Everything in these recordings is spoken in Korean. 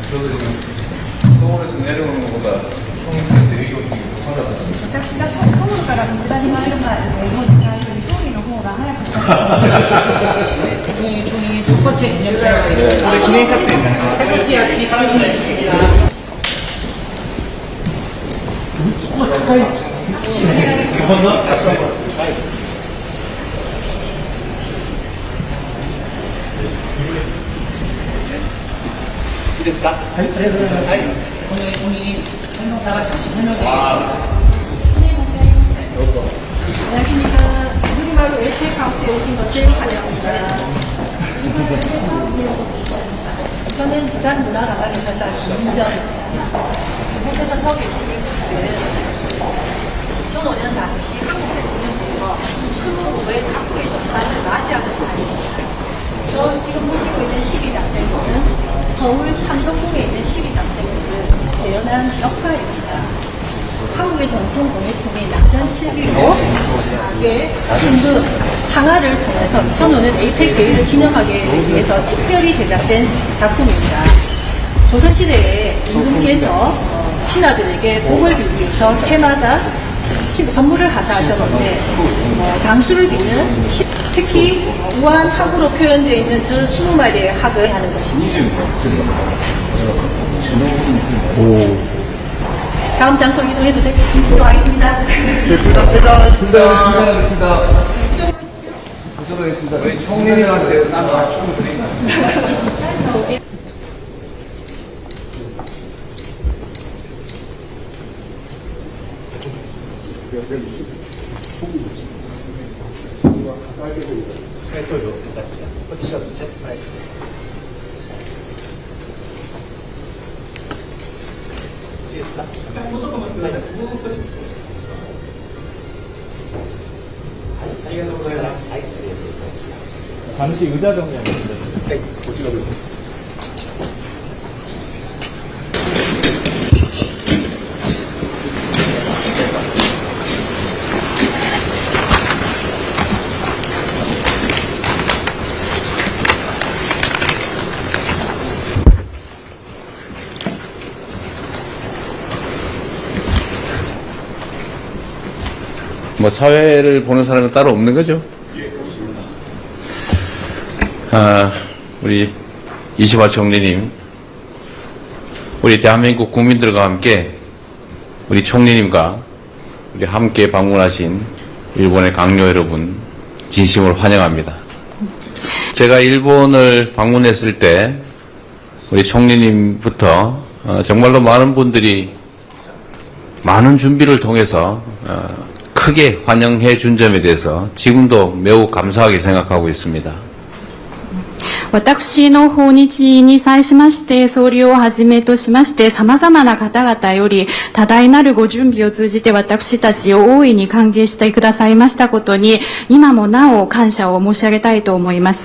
저도 지금 서울에서 내려오는 것보다 청주에서 여기 오는 게 더 빨라서. 私がソウルからこちらに参る前で日本に帰るよりソウルの方が早かったです。 종이 첫 번째 기념자가 있어요. 기념사진 태극기 앞이 종이입니다. 오늘 종이 설명사가 잠시 설명드리겠습니다. 여기는 우리말로 에이펙하우스에 오신 것을 환영합니다. 저는 부산 문화관광에서 김민정입니다. 이곳에서 서 계신 이분들은 2005년 당시 한국 대통령께서 20곡의 탁구에 접수하는 아시아를 자리입니다. 저 지금 모시고 있는 12장생들은 서울 창동궁에 있는 12장생들을 재현한 역사입니다. 한국의 전통 공예품인 낙전 7기로 자개, 신부, 상하를 통해서 2005년 에이펙 대회를 기념하기 위해서 특별히 제작된 작품입니다. 조선시대에 임금께서 신하들에게 복을 빌기 위해서 해마다 선물을 하사하셨는데 장수를 비는 특히 우아한 학으로 표현되어 있는 저 20마리의 학을 하는 것입니다. 다음 장소 이동해도 되도록 하겠습니다. 부탁드리겠습니다. 저희 총리님한테 딱 맞춤 드립니다. 잠시 의자 정리하겠습니다. 뭐 사회를 보는 사람은 따로 없는 거죠? 우리 이시바 총리님, 우리 대한민국 국민들과 함께 우리 총리님과 우리 함께 방문하신 일본의 강요 여러분 진심으로 환영합니다. 제가 일본을 방문했을 때 우리 총리님부터 정말로 많은 분들이 많은 준비를 통해서 크게 환영해 준 점에 대해서 지금도 매우 감사하게 생각하고 있습니다. 私の訪日に際しまして、総理をはじめとしまして、様々な方々より多大なるご準備を通じて私たちを大いに歓迎してくださいましたことに、今もなお感謝を申し上げたいと思います。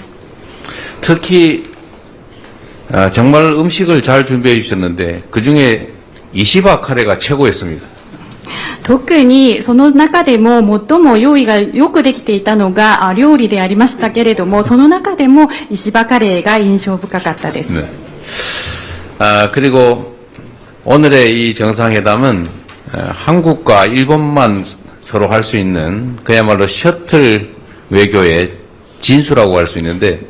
특히 정말 음식을 잘 준비해 주셨는데 그중에 이시바 카레가 최고였습니다. 特にその中でも最も用意がよくできていたのが料理でありましたけれども、その中でも石破カレーが印象深かったです。 네. 그리고 오늘의 이 정상회담은 한국과 일본만 서로 할 수 있는 그야말로 셔틀 외교의 진수라고 할 수 있는데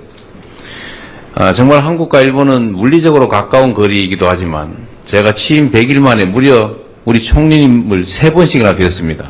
정말 한국과 일본은 물리적으로 가까운 거리이기도 하지만 제가 취임 100일 만에 무려 우리 총리님을 3번씩이나 뵀습니다.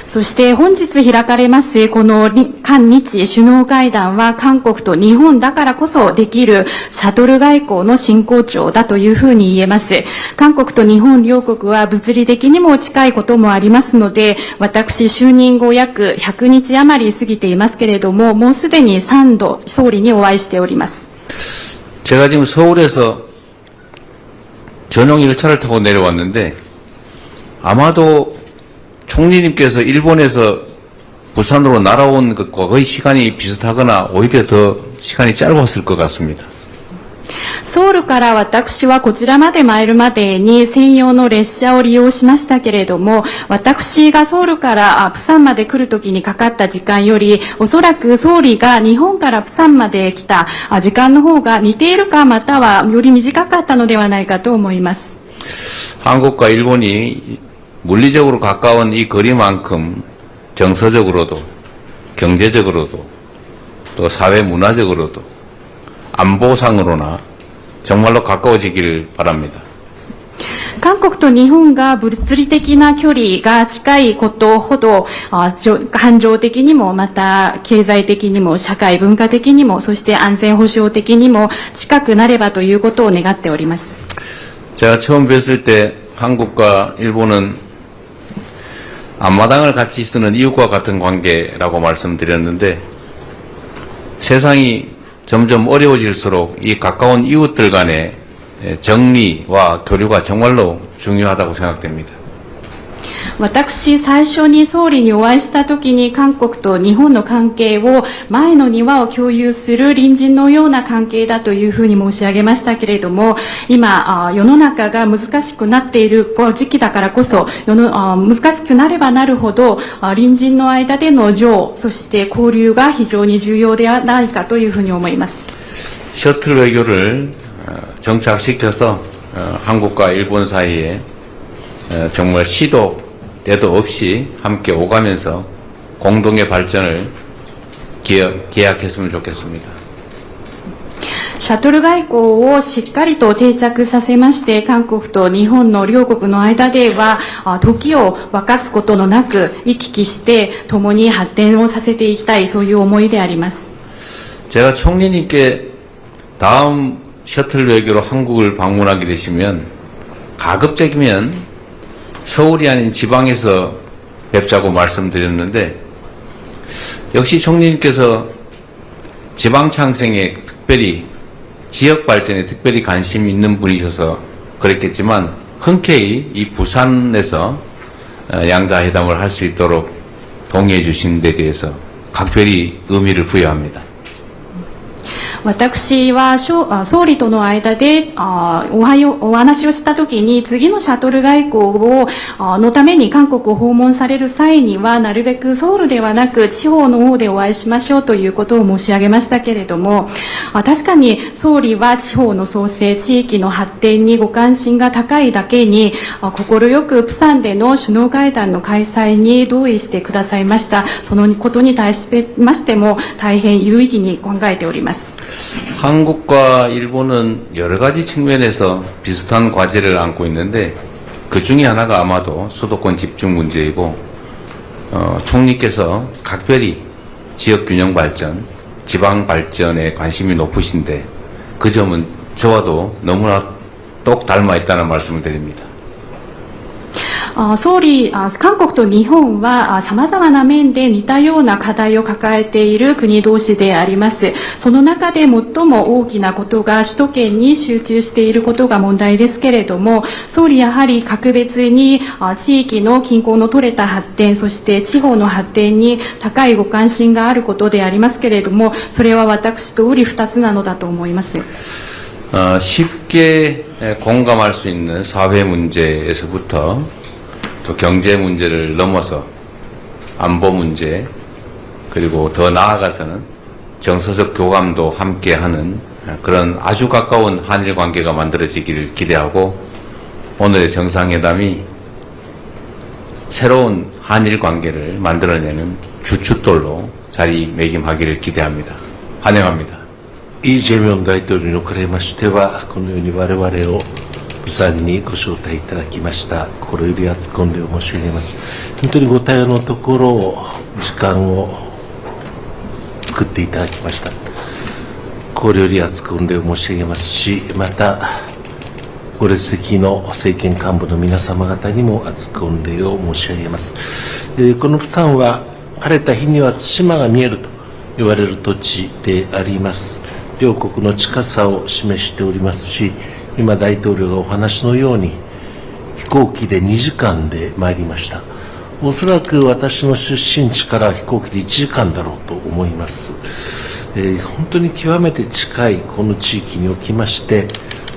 そして本日開かれますこの韓日首脳会談は韓国と日本だからこそできるシャトル外交の真骨頂だというふうに言えます。韓国と日本両国は物理的にも近いこともありますので、私就任後約100日余り過ぎていますけれども、もうすでに3度総理にお会いしております。 제가 지금 서울에서 전용 열차를 타고 내려왔는데 아마도 총리님께서 일본에서 부산으로 날아온 것과 거의 시간이 비슷하거나 오히려 더 시간이 짧았을 것 같습니다. ソウルから私はこちらまで参るまでに専用の列車を利用しましたけれども、私がソウルからプサンまで来るときにかかった時間より、おそらく総理が日本からプサンまで来た時間の方が似ているか、またはより短かったのではないかと思います。 한국과 일본이 물리적으로 가까운 이 거리만큼 정서적으로도 경제적으로도 또 사회 문화적으로도 안보상으로나 정말로 가까워지길 바랍니다. 韓国と日本が物理的な距離が近いことほど、感情的にも、また経済的にも、社会文化的にも、そして安全保障的にも近くなればということを願っております。 제가 처음 뵀을 때 한국과 일본은 앞마당을 같이 쓰는 이웃과 같은 관계라고 말씀드렸는데, 세상이 점점 어려워질수록 이 가까운 이웃들 간의 정리와 교류가 정말로 중요하다고 생각됩니다. 私、最初に総理にお会いしたときに韓国と日本の関係を前の庭を共有する隣人のような関係だというふうに申し上げましたけれども、今、世の中が難しくなっている時期だからこそ、難しくなればなるほど、隣人の間での情、そして交流が非常に重要ではないかというふうに思います。 셔틀 외교를 정착시켜서 한국과 일본 사이에 정말 시도 때도 없이 함께 오가면서 공동의 발전을 기약했으면 좋겠습니다. シャトル外交をしっかりと定着させまして、韓国と日本の両国の間では時を沸かすことのなく行き来して共に発展をさせていきたい、そういう思いであります。 제가 총리님께 다음 셔틀 외교로 한국을 방문하게 되시면 가급적이면 서울이 아닌 지방에서 뵙자고 말씀드렸는데, 역시 총리님께서 지방 창생에 특별히 지역 발전에 특별히 관심이 있는 분이셔서 그랬겠지만 흔쾌히 이 부산에서 양자회담을 할 수 있도록 동의해 주신 데 대해서 각별히 의미를 부여합니다. 私は総理との間でお話をしたときに、次のシャトル外交のために韓国を訪問される際には、なるべくソウルではなく地方の方でお会いしましょうということを申し上げましたけれども、確かに総理は地方の創生、地域の発展にご関心が高いだけに、快くプサンでの首脳会談の開催に同意してくださいました。そのことに対しましても大変有意義に考えております。 한국과 일본은 여러 가지 측면에서 비슷한 과제를 안고 있는데, 그 중에 하나가 아마도 수도권 집중 문제이고, 총리께서 각별히 지역 균형 발전, 지방 발전에 관심이 높으신데, 그 점은 저와도 너무나 똑 닮아 있다는 말씀을 드립니다. 総理、韓国と日本は様々な面で似たような課題を抱えている国同士であります。その中で最も大きなことが首都圏に集中していることが問題ですけれども、総理やはり格別に地域の均衡の取れた発展、そして地方の発展に高いご関心があることでありますけれども、それは私と瓜二つなのだと思います。 쉽게 공감할 수 있는 사회 문제에서부터 또 경제 문제를 넘어서 안보 문제, 그리고 더 나아가서는 정서적 교감도 함께하는 그런 아주 가까운 한일 관계가 만들어지기를 기대하고, 오늘의 정상회담이 새로운 한일 관계를 만들어내는 주춧돌로 자리매김하기를 기대합니다. 환영합니다. 이 재명大統領におかれましては、このように我々を釜山にご招待いただきました。心より厚く御礼を申し上げます。本当にご対応のところ、時間を作っていただきました。心より厚く御礼を申し上げますし、また、ご列席の政権幹部の皆様方にも厚く御礼を申し上げます。この釜山は、晴れた日には対馬が見えると言われる土地であります。両国の近さを示しておりますし、今大統領がお話のように飛行機で2時間で参りました。おそらく私の出身地から飛行機で1時間だろうと思います。本当に極めて近いこの地域におきまして、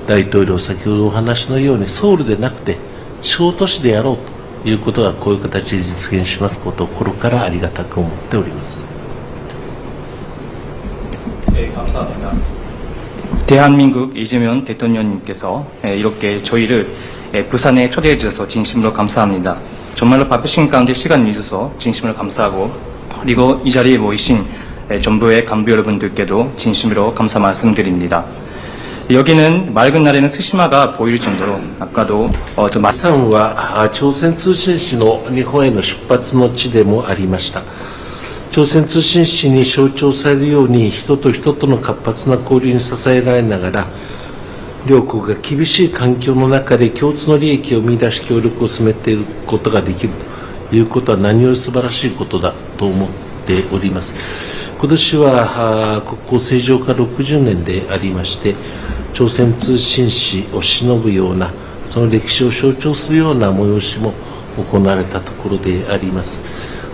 大統領先ほどお話のようにソウルでなくて地方都市でやろうということがこういう形で実現しますことを心からありがたく思っております。 감사합니다. 대한민국 이재명 대통령님께서 이렇게 저희를 부산에 초대해 주셔서 진심으로 감사합니다. 정말로 바쁘신 가운데 시간을 내주셔서 진심으로 감사하고, 그리고 이 자리에 모이신 정부의 간부 여러분들께도 진심으로 감사 말씀드립니다. 여기는 맑은 날에는 스시마가 보일 정도로 아까도 さんは朝鮮通信使の日本への出発の地でもありました。朝鮮通信使に象徴されるように人と人との活発な交流に支えられながら、両国が厳しい環境の中で共通の利益を見出し協力を進めていくことができるということは何より素晴らしいことだと思っております。今年は国交正常化60年でありまして、朝鮮通信使を偲ぶような、その歴史を象徴するような催しも行われたところであります。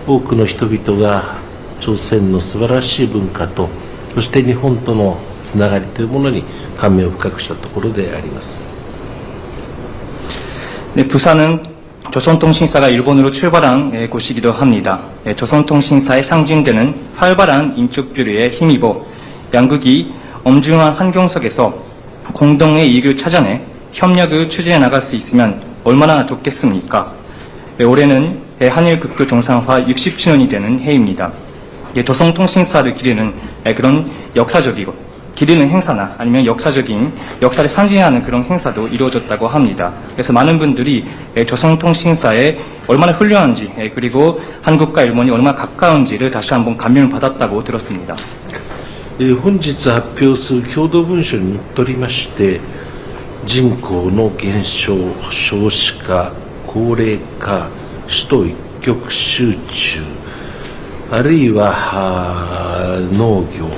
多くの人々が朝鮮の素晴らしい文化と、そして日本とのつながりというものに感銘を深くしたところであります。 네, 부산은 조선통신사가 일본으로 출발한 곳이기도 합니다. 조선통신사의 상징되는 활발한 인적 교류에 힘입어 양국이 엄중한 환경 속에서 공동의 이익을 찾아내 협력을 추진해 나갈 수 있으면 얼마나 좋겠습니까? 올해는 한일 국교 정상화 60주년이 되는 해입니다. 조선통신사를 기리는 그런 역사적이고 기리는 행사나 아니면 역사적인 역사를 상징하는 그런 행사도 이루어졌다고 합니다. 그래서 많은 분들이 조선통신사에 얼마나 훌륭한지, 그리고 한국과 일본이 얼마나 가까운지를 다시 한번 감명을 받았다고 들었습니다. 本日発表する共同文書にのっとりまして、人口の減少、少子化、高齢化、首都一極集中、あるいは農業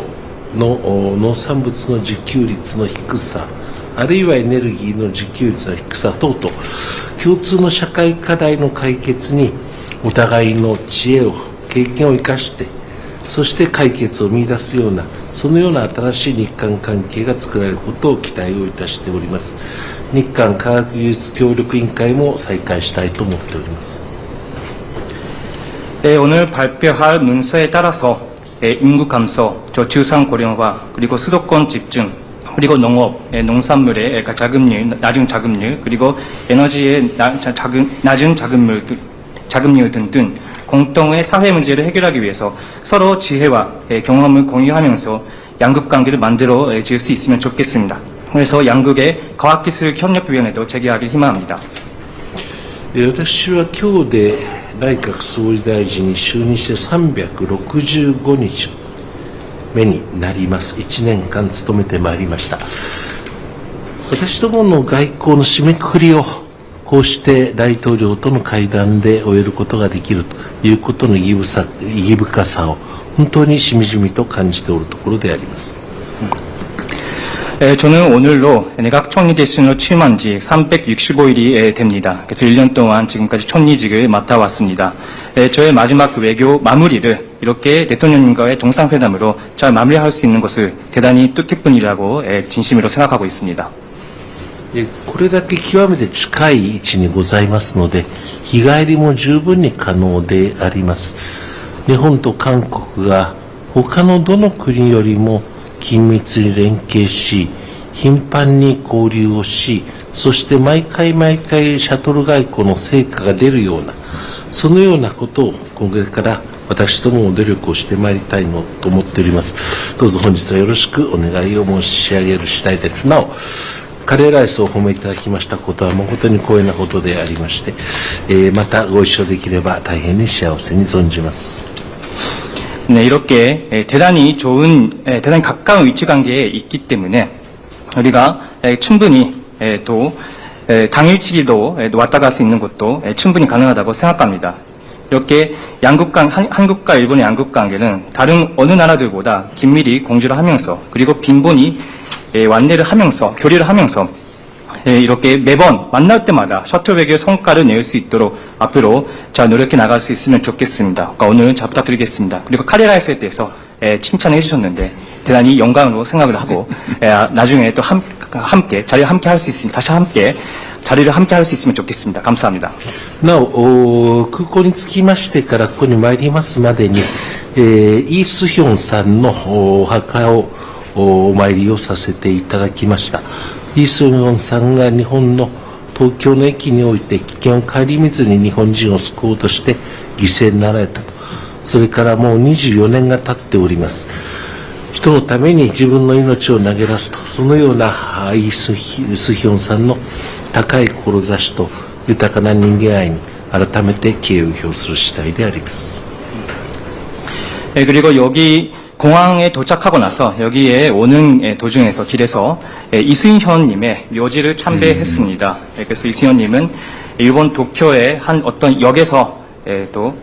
の農産物の自給率の低さ、あるいはエネルギーの自給率の低さ等々、共通の社会課題の解決にお互いの知恵を、経験を生かして、そして解決を見出すような、そのような新しい日韓関係が作られることを期待をいたしております。日韓科学技術協力委員会も再開したいと思っております。 네, 오늘 발표할 문서에 따라서 인구 감소, 저출산 고령화, 그리고 수도권 집중, 그리고 농업, 농산물의 자급률, 낮은 자급률, 그리고 에너지의 낮은 자급률 등등 공동의 사회 문제를 해결하기 위해서 서로 지혜와 경험을 공유하면서 양국 관계를 만들어 질 수 있으면 좋겠습니다. 그래서 양국의 과학기술협력위원회도 재개하길 희망합니다. 私は今日で内閣総理大臣に就任して365日目になります。1年間務めてまいりました。私どもの外交の締めくくりをこうして大統領との会談で終えることができるということの意義深さを本当にしみじみと感じておるところであります。 저는 오늘로 내각 총리 대신으로 취임한 지 365일이 됩니다. 그래서 1년 동안 지금까지 총리직을 맡아왔습니다. 저의 마지막 외교 마무리를 이렇게 대통령님과의 정상회담으로 잘 마무리할 수 있는 것을 대단히 뜻깊은 일이라고 진심으로 생각하고 있습니다. これだけ極めて近い位置にございますので、日帰りも十分に可能であります。日本と韓国が他のどの国よりも緊密に連携し、頻繁に交流をし、そして毎回シャトル外交の成果が出るような、そのようなことをこれから私どもも努力をしてまいりたいのと思っております。どうぞ本日はよろしくお願いを申し上げる次第です。なお、カレーライスをお褒めいただきましたことは誠に光栄なことでありまして、またご一緒できれば大変に幸せに存じます。 네, 이렇게 대단히 대단히 가까운 위치 관계에 있기 때문에 우리가 충분히 또 당일치기도 왔다 갈 수 있는 것도 충분히 가능하다고 생각합니다. 이렇게 한국과 일본의 양국 관계는 다른 어느 나라들보다 긴밀히 공조를 하면서, 그리고 빈번히 완례를 하면서, 교류를 하면서 이렇게 매번 만날 때마다 셔틀 외교의 성과를 낼 수 있도록 앞으로 잘 노력해 나갈 수 있으면 좋겠습니다. 오늘 잘 부탁드리겠습니다. 그리고 카레라이스에 대해서 칭찬해 주셨는데 대단히 영광으로 생각을 하고 나중에 또 함께 자리를 함께 할 수 있으면 다시 함께 자리를 함께 할 수 있으면 좋겠습니다. 감사합니다. なお、空港に着きましてからここに参りますまでに、イ・スヒョンさんのお墓をお参りをさせていただきました。イ・スヒョンさんが日本の東京の駅において危険を顧みずに日本人を救おうとして犠牲になられたと。それからもう24年が経っております。人のために自分の命を投げ出すと、そのようなイ・スヒョンさんの高い志と豊かな人間愛に改めて敬意を表する次第であります。 그리고 여기 공항에 도착하고 나서 여기에 오는 도중에서 길에서 이승현님의 묘지를 참배했습니다. 그래서 이승현님은 일본 도쿄의 한 어떤 역에서 또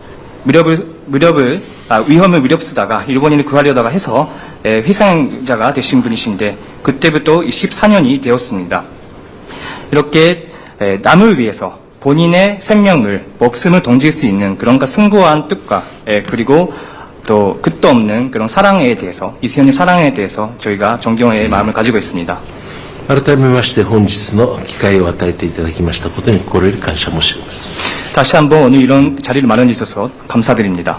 위험을 무렵쓰다가 일본인을 구하려다가 해서 희생자가 되신 분이신데 그때부터 14년이 되었습니다. 이렇게 남을 위해서 본인의 생명을 목숨을 던질 수 있는 그런 숭고한 뜻과 그리고 또 끝도 없는 그런 사랑에 대해서 이승현님 사랑에 대해서 저희가 존경의 마음을 가지고 있습니다. 改めまして本日の機会を与えていただきましたことに心より感謝申し上げます。 다시 한번 오늘 이런 자리를 마련해 주셔서 감사드립니다.